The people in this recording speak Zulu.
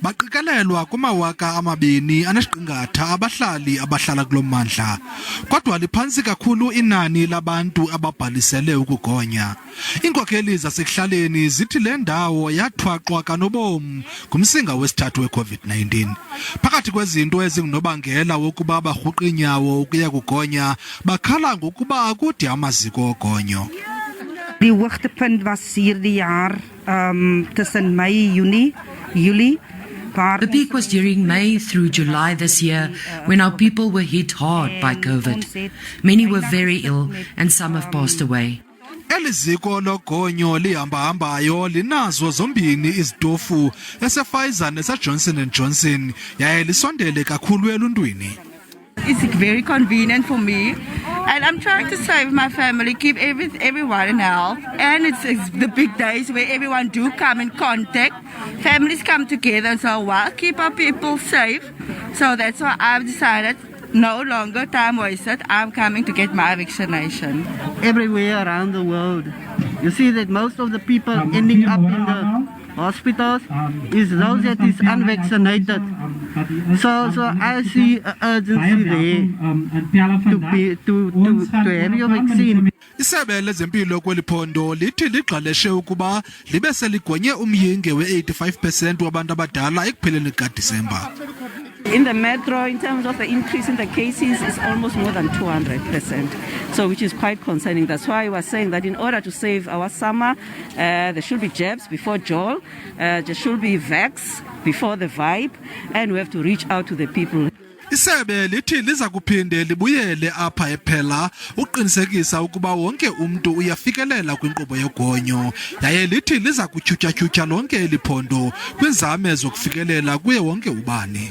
baqikelelwa kumawaka 2,000 abahlali abahlala kulo mmandla, kodwa liphantsi kakhulu inani labantu ababhalisele ukugonya. Iinkokheli zasekuhlaleni zithi le ndawo yathwaxwa kanobom ngumsinga wesithathu we-COVID-19. Phakathi kwezinto ezingunobangela wokuba barhuqa iinyawo ukuya kugonya, bakhala ngokuba akude amaziko ogonyo. Die hoogtepunt was hierdie jaar tussen Mei, Julie. The peak was during May through July this year, when our people were hit hard by COVID. Many were very ill and some have passed away. Eliziko logonyo lihambahambayo linazo zombini izitofu, esePfizer neseJohnson & Johnson, yaye lisondele kakhulu eluntwini. It's very convenient for me, and I'm trying to save my family, keep everyone in health. And it's the big days where everyone do come in contact. Families come together, so we'll keep our people safe. So that's why I've decided no longer time wasted. I'm coming to get my vaccination. Everywhere around the world, you see that most of the people ending up in the hospitals is those that is unvaccinated. So I see an urgency there to have your vaccine. Isebe lezempilo kweliphondo lithi ligqaleshe ukuba libe seligonye umyinge we-85% wabantu abadala ekupheleni kaDisemba. In the metro, in terms of the increase in the cases, is almost more than 200%. So, which is quite concerning. That's why I was saying that in order to save our summer, there should be jabs before Joel, there should be vax before the vibe, and we have to reach out to the people. Isebe lithi liza kuphinde libuyele apha ePella uqinisekisa ukuba wonke umntu uyafikelela kwinkqubo yogonyo, yaye lithi liza kutyhutyha lonke eliphondo kwinzame zokufikelela kuye wonke ubani.